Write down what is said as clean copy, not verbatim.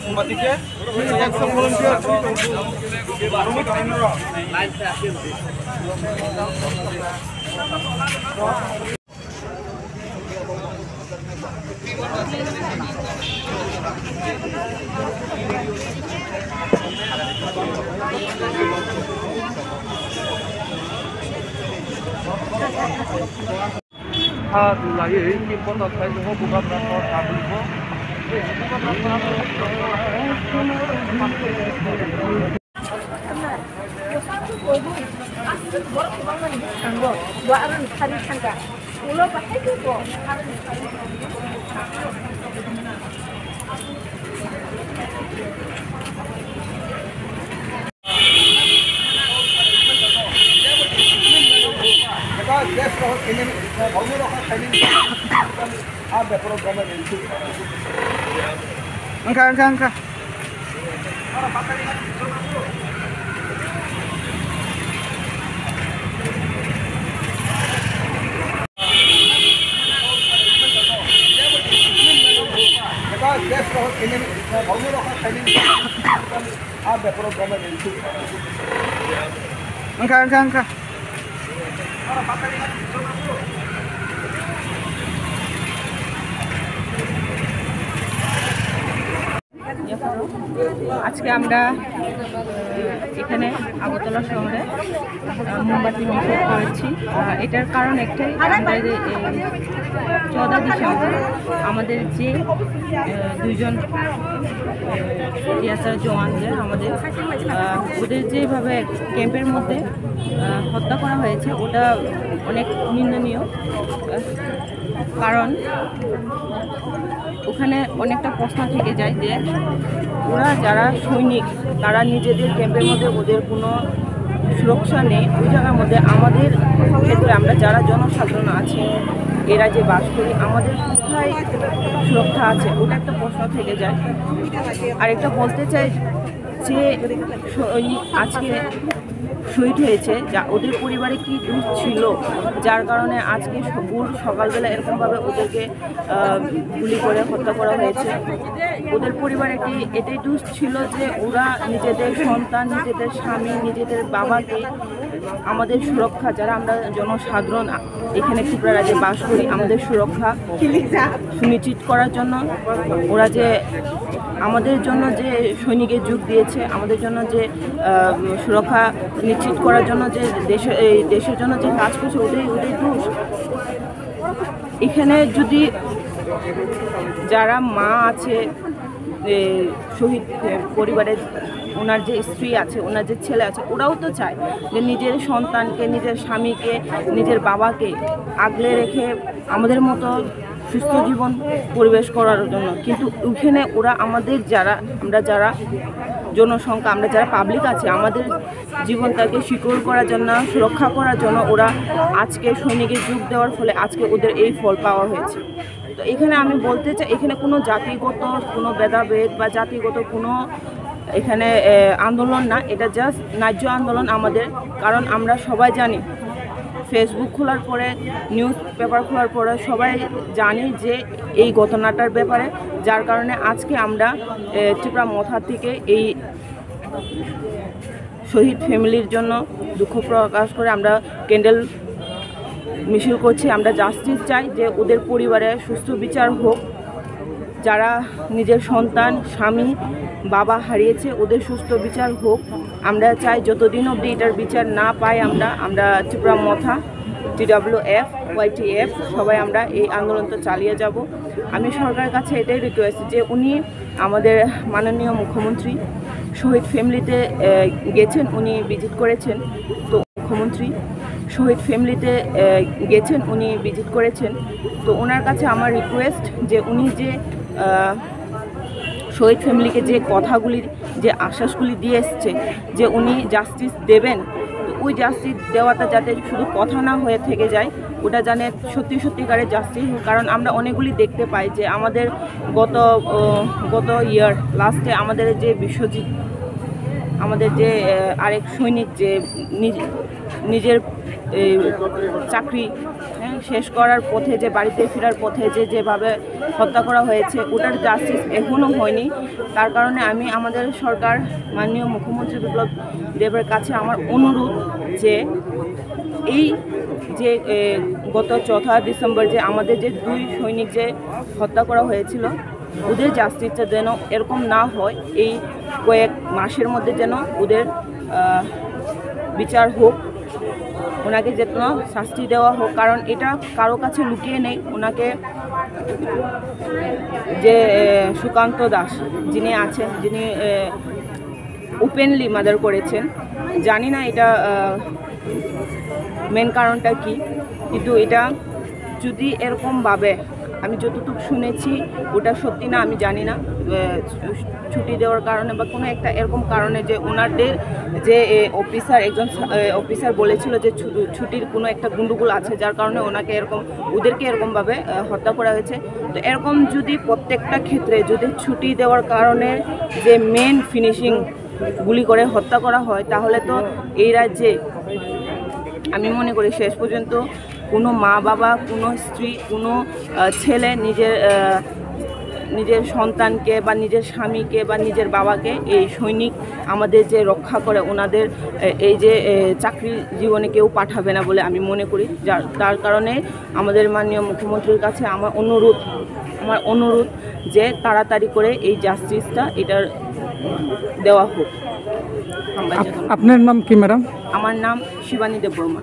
সাংবাদিকে layu ini pun tak saya tunggu buka berapa kabel bu. Angka. Angka. আজকে আমরা এখানে আগরতলা শহরে মোমবাতি নিষেধ করেছি। এটার কারণ একটাই, আমাদের 14 ডিসেম্বর আমাদের যে দুইজন টিএসআর জওয়ানদের ওদের যেভাবে ক্যাম্পের মধ্যে হত্যা করা হয়েছে ওটা অনেক নিন্দনীয়। কারণ ওখানে অনেকটা প্রশ্ন থেকে যায় যে ওরা যারা সৈনিক তারা নিজেদের ক্যাম্পের মধ্যে ওদের কোনো সুরক্ষা নেই। ওই জায়গার মধ্যে আমাদের ক্ষেত্রে আমরা যারা জনসাধারণ আছে এরা যে বাস করি আমাদের কোথায় সুরক্ষা আছে ওটা একটা প্রশ্ন থেকে যায়। আর একটা বলতে চাই যে আজকে শহীদ হয়েছে যা ওদের পরিবারে কি দোষ ছিল যার কারণে আজকে সকালবেলা এরকমভাবে ওদেরকে গুলি করে হত্যা করা হয়েছে। ওদের পরিবারে কি এটাই দোষ ছিল যে ওরা নিজেদের সন্তান, নিজেদের স্বামী, নিজেদের বাবাকে আমাদের সুরক্ষা, যারা আমরা জনসাধারণ এখানে ত্রিপুরা রাজ্যে বাস করি আমাদের সুরক্ষা সুনিশ্চিত করার জন্য ওরা যে আমাদের জন্য যে সৈনিকের যোগ দিয়েছে, আমাদের জন্য যে সুরক্ষা নিশ্চিত করার জন্য যে দেশের জন্য যে কাজ করছে ওটাই দোষ। এখানে যদি যারা মা আছে শহীদ পরিবারের, ওনার যে স্ত্রী আছে, ওনার যে ছেলে আছে, ওরাও তো চায় যে নিজের সন্তানকে, নিজের স্বামীকে, নিজের বাবাকে আগলে রেখে আমাদের মতো সুস্থ জীবন পরিবেশ করার জন্য। কিন্তু ওখানে ওরা আমাদের আমরা যারা জনসংখ্যা, আমরা যারা পাবলিক আছে আমাদের জীবনটাকে সিকিউর করার জন্য, সুরক্ষা করার জন্য ওরা আজকে সৈনিকের যোগ দেওয়ার ফলে আজকে ওদের এই ফল পাওয়া হয়েছে। তো এখানে আমি বলতে চাই এখানে কোনো জাতিগত কোনো ভেদাভেদ বা জাতিগত কোনো এখানে আন্দোলন না, এটা জাস্ট ন্যায্য আন্দোলন আমাদের। কারণ আমরা সবাই জানি, ফেসবুক খোলার পরে, নিউজ পেপার খোলার পরে সবাই জানি যে এই ঘটনাটার ব্যাপারে, যার কারণে আজকে আমরা ত্রিপুরা মথা থেকে এই শহীদ ফ্যামিলির জন্য দুঃখ প্রকাশ করে আমরা ক্যান্ডেল মিছিল করছি। আমরা জাস্টিস চাই যে ওদের পরিবারে সুস্থ বিচার হোক, যারা নিজের সন্তান, স্বামী, বাবা হারিয়েছে ওদের সুস্থ বিচার হোক। আমরা চাই যতদিন অবধি এটার বিচার না পাই আমরা ত্রিপুরা মথা, TWF, YTF সবাই আমরা এই আন্দোলন তো চালিয়ে যাব। আমি সরকারের কাছে এটাই রিকোয়েস্ট যে উনি আমাদের মাননীয় মুখ্যমন্ত্রী শহীদ ফ্যামিলিতে গেছেন, উনি ভিজিট করেছেন। তো মুখ্যমন্ত্রী শহীদ ফ্যামিলিতে গেছেন, উনি ভিজিট করেছেন। তো ওনার কাছে আমার রিকোয়েস্ট যে উনি যে শহীদ ফ্যামিলিকে যে কথাগুলি, যে আশ্বাসগুলি দিয়ে এসছে যে উনি জাস্টিস দেবেন, ওই জাস্টিস দেওয়াটা যাতে শুধু কথা না হয়ে থেকে যায়, ওটা জানে সত্যিকারের জাস্টিস। কারণ আমরা অনেকগুলি দেখতে পাই যে আমাদের গত ইয়ার লাস্টে আমাদের যে বিশ্বজিৎ আমাদের যে আরেক সৈনিক যে নিজের চাকরি শেষ করার পথে যে বাড়িতে ফেরার পথে যেভাবে হত্যা করা হয়েছে ওটার জাস্টিস এখনও হয়নি। তার কারণে আমি আমাদের সরকার মাননীয় মুখ্যমন্ত্রী বিপ্লব দেবের কাছে আমার অনুরোধ যে এই যে গত 4 ডিসেম্বর যে আমাদের যে 2 সৈনিক যে হত্যা করা হয়েছিল ওদের জাস্টিসটা যেন এরকম না হয়, এই কয়েক মাসের মধ্যে যেন ওদের বিচার হোক, ওনাকে যেন শাস্তি দেওয়া হোক। কারণ এটা কারো কাছে লুকিয়ে নেই। ওনাকে যে সুকান্ত দাস যিনি আছেন, যিনি ওপেনলি মার্ডার করেছেন, জানি না এটা মেন কারণটা কি, কিন্তু এটা যদি এরকমভাবে আমি যতটুকু শুনেছি ওটা সত্যি না আমি জানি না, ছুটি দেওয়ার কারণে বা কোনো একটা এরকম কারণে যে ওনাদের যে একজন অফিসার বলেছিল যে ছুটির কোনো একটা গন্ডগোল আছে যার কারণে ওদেরকে এরকমভাবে হত্যা করা হয়েছে। তো এরকম যদি প্রত্যেকটা ক্ষেত্রে যদি ছুটি দেওয়ার কারণে যে মেন ফিনিশিং গুলি করে হত্যা করা হয় তাহলে তো এই রাজ্যে আমি মনে করি শেষ পর্যন্ত কোনো মা বাবা, কোনো স্ত্রী, কোনো ছেলে নিজের সন্তানকে বা নিজের স্বামীকে বা নিজের বাবাকে এই সৈনিক আমাদের যে রক্ষা করে ওনাদের এই যে চাকরি জীবনে কেউ পাঠাবে না বলে আমি মনে করি। তার কারণে আমাদের মাননীয় মুখ্যমন্ত্রীর কাছে আমার অনুরোধ যে তাড়াতাড়ি করে এই জাস্টিসটা এটার দেওয়া হোক। আপনার নাম কি ম্যাডাম? আমার নাম শিবানী দেববর্মা।